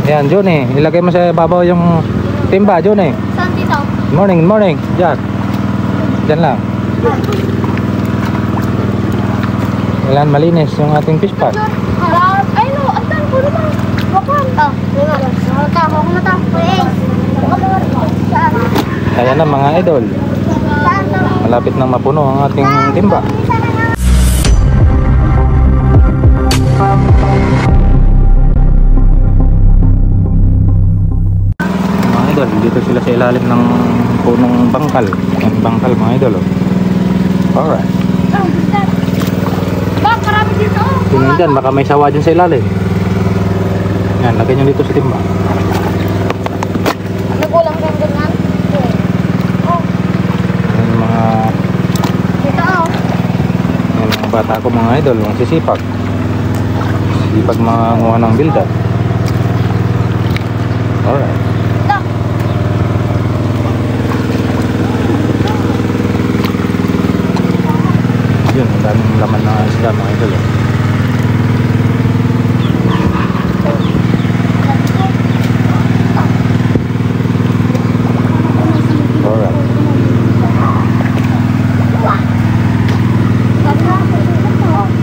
Yan, Johnny. Ilagay mo sa babaw yung timba, Johnny. Saan dito? Good morning, good morning. Diyan. Diyan lang. Kailangan malinis yung ating fish pot. Ay no, antan ko na. Bakwan. Huwag mo ta. Kaya na mga idol. Malapit nang mapuno ang ating timba. Mga idol, dito sila sa ilalim ng punong bangkal. Yung bangkal mga idol. Alright. Bak, marami dito. Tingnan dyan, baka may sawa dyan sa ilalim. Yan, lagay nyo dito sa timba. Nagulang din ganyan. Yan yung mga Dito. yan mga bata ko mga idol, mga sisipag. Sisipag mga nguha ng bildat. Alright. Dito. Yun, ang daming laman ng isda mga idol. Alright.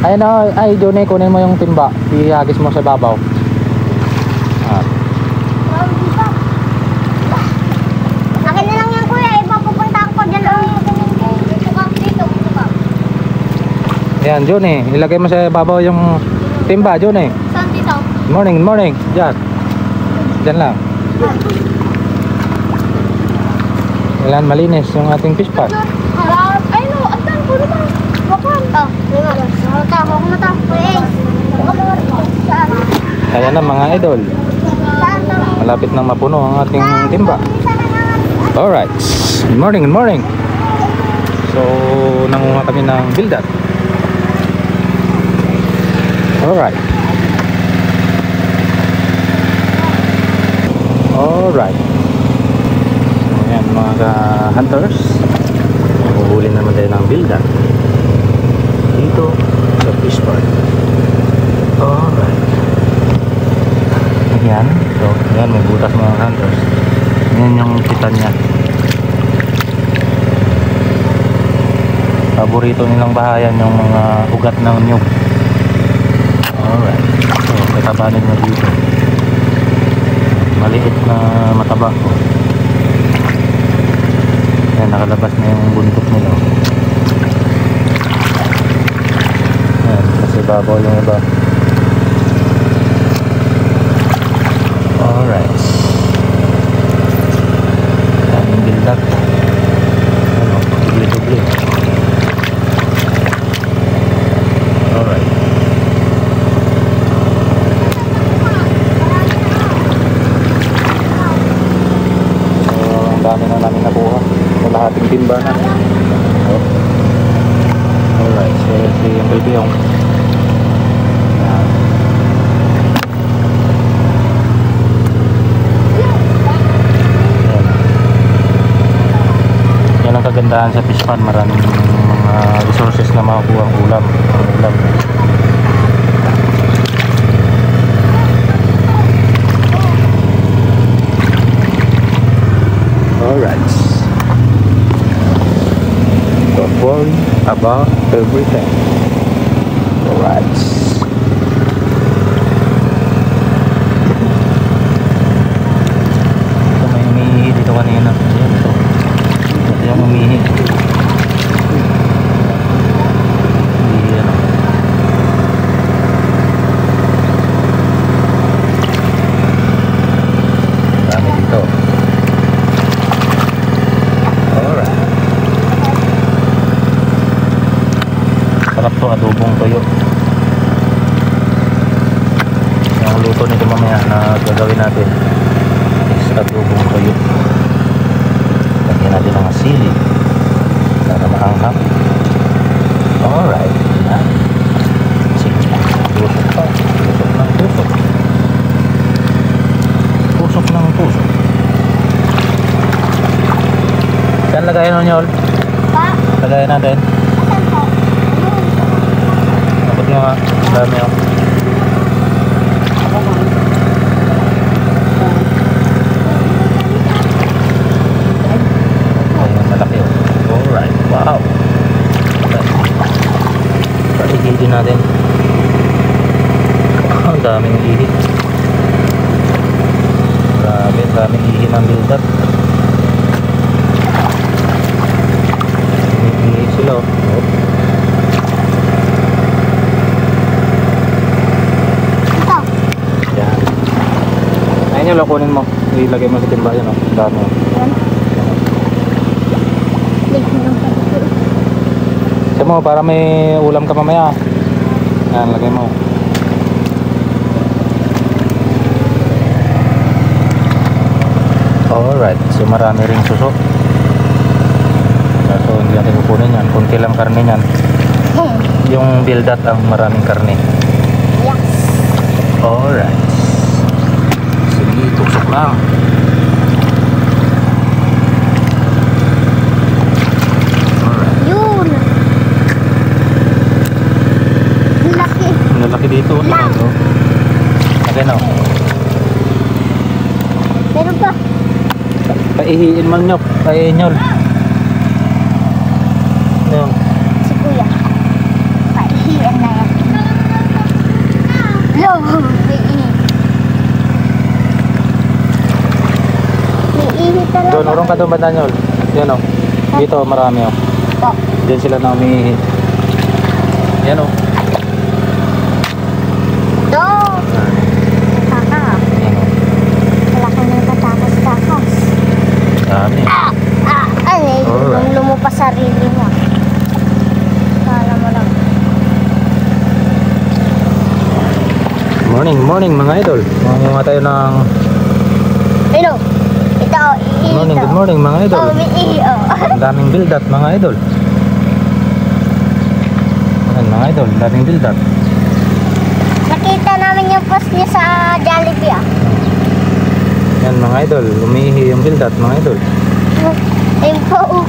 Ayun na, ay Johnny, kunin mo yung timba. Ihagis mo sa babaw. Ah. Akin na lang yan kuya, ipapupunta ko dyan. Dito. Yan, Johnny, ilagay mo sa babaw yung timba, Johnny. Saan dito? Good morning, good morning. Diyan. Diyan lang. Kailangan malinis yung ating fish pot. Ay no, antan ko na. Bakwan. Huwag mo ta. Kaya na mga idol. Malapit nang mapuno ang ating timba. Alright. Good morning, good morning. So, nanguha kami ng bildat. Alright. Alright. So, yan mga hunters. Mahuhuli naman tayo ng bildat dito sa fish pot. Alright. Yan. So, yan, may butas mga hunters. Yan yung kita niya. Paborito nilang bahayan yung mga ugat ng nyug. Alright. So, katabanin mo dito. Maliit na mataba. Yan, nakalabas na yung buntot nila. Yan, kasi babaw yung iba. Alright. Yan yung bildat. Ano, dubli-dubli. Alright. So, ang dami na namin nakuha. Lahating timba na. Alright, so si yung bilbiyong. Yan ang kagandahan sa fish pond. Maraming mga resources na makukuha ang ulam. Alright. Don't worry about everything. Alright. Ito may umihi dito kanina. Ayan, ito. Ito yung umihi. Ayan. Dami dito. Alright. Sarap to, adobong toyo. Yung luto nito mamaya na gagawin natin is adobong toyo. Lagyan natin ng sili para maanghang. Alright. Sige. Tusok pa. Tusok ng tusok. Tusok ng tusok. Saan lagayan mo nyol? Lagayan natin. Dapat nga, dami ako. Maraming ihi ng build-up. Ihi sila oh. Ito. Yan. Ayun yung lakunin mo. Ilagay mo sa timba yan oh. Ang dami oh. Yan. Sabi mo, para may ulam ka mamaya. Yan, lagay mo. Alright, so marami ring suso. So hindi natin kukunin yan. Kunti lang karne yan. Yung bildat ang maraming karne. Yes. Alright. Sige, tusok lang. Alright. Yun. Ang laki. Ang lalaki dito. Lang. Again o. Meron pa. Paihiin man nyo. Paihiin nyo. Ano? Si Kuya. Paihiyan na yan. Lo, may ihi. May ihi talaga. Doon, urong ka doon ba Daniel? Yan o. Dito marami o. Po. Diyan sila na umihihi. Yan o. Ito. Kaka. Yan o. Malaki na yung katakas-takas. Dami. Ay, Alright. nung lumupas sarili mo. Kala mo lang. Morning, morning mga idol. Mga tayo ng Ano? Ito, ihi morning, ito. good morning mga idol. Oh, may ihi, oh. Ang daming build-up mga idol. Ayan mga idol, ang daming build-up. Nakita namin yung post niya sa Jollibee, ah. Yan mga idol, umiihi yung build-up mga idol. Ayun po, oh.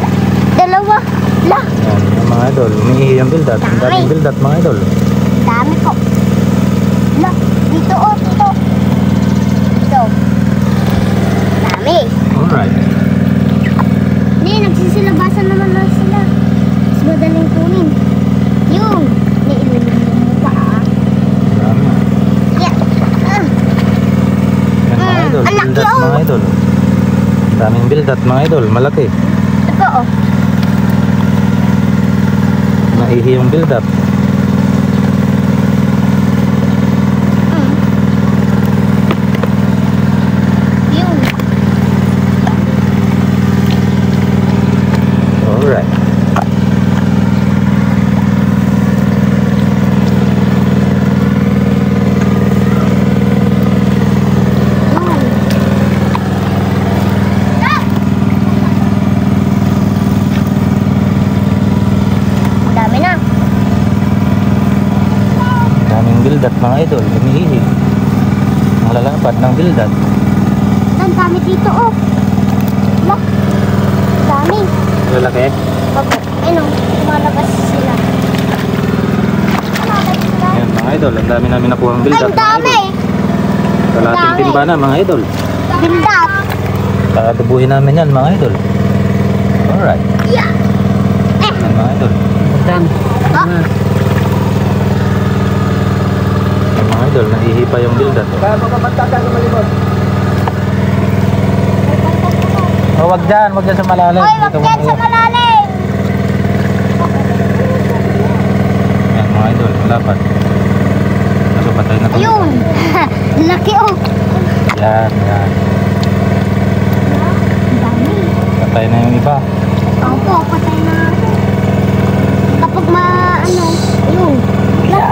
Dalawa. La, Yan yung mga idol, umiihi yung build-up. Ang daming build-up mga idol. dami po. La, dito, oh, dito. Dito. Dami. Alright. Hindi, nagsisilabasan naman na sila. Mas madaling kunin. Yung, nailunin mo pa, ah. Dami. Yeah. Yan mga idol, ang laki, build-up oh. mga idol. Ang daming build-up mga idol, malaki. Ito, oh. Naihi yung build-up. Yung. Alright. Ang dami na. Daming build-up mga idol, umiihi. Ang lalapad ng build-up. Ang dami dito, oh. La, dami. Lalaki. Opo. Ayun, oh. Lumalabas sila. Lumalabas sila. Yan mga idol, ang dami namin nakuha ang Ay, build-up ang mga dami. idol. Kalating Dami. timba na mga idol. Bildat. Tatubuhin namin yan mga idol. Alright. Yeah. Yan mga idol. Oh. Yan mga idol, naihi pa yung build-up. Oh, wag dyan sa malalim. Oy, wag Dito yan mo sa malalim. Yan mga idol, malapad. Kaso patay na to. Ayun. Laki, oh. Yan, yan. Ang dami. Patay na yung iba. Opo, patay na. Kapag ayun. La.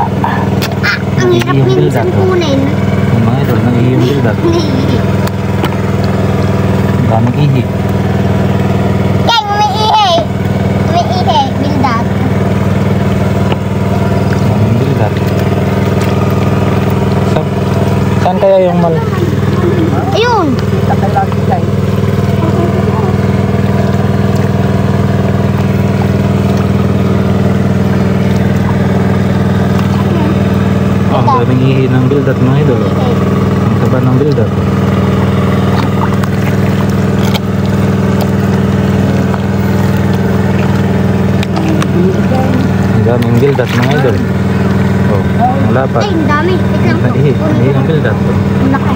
Ang hirap Yung minsan bildat, oh. kunin. Yan mga idol, naihi yung build-up. Ang daming ihi. Kaya umiihi. Umiihi. Bildat. Daming build-up. Saan kaya yung Ayun. Oh, ang daming ihi ng build-up mga idol. Oh. Ang taba ng build-up. Ang daming build-up mga idol. Oh, ang lapad. Ay, ang dami. Wait lang po. Naihi ang build-up. Ang laki.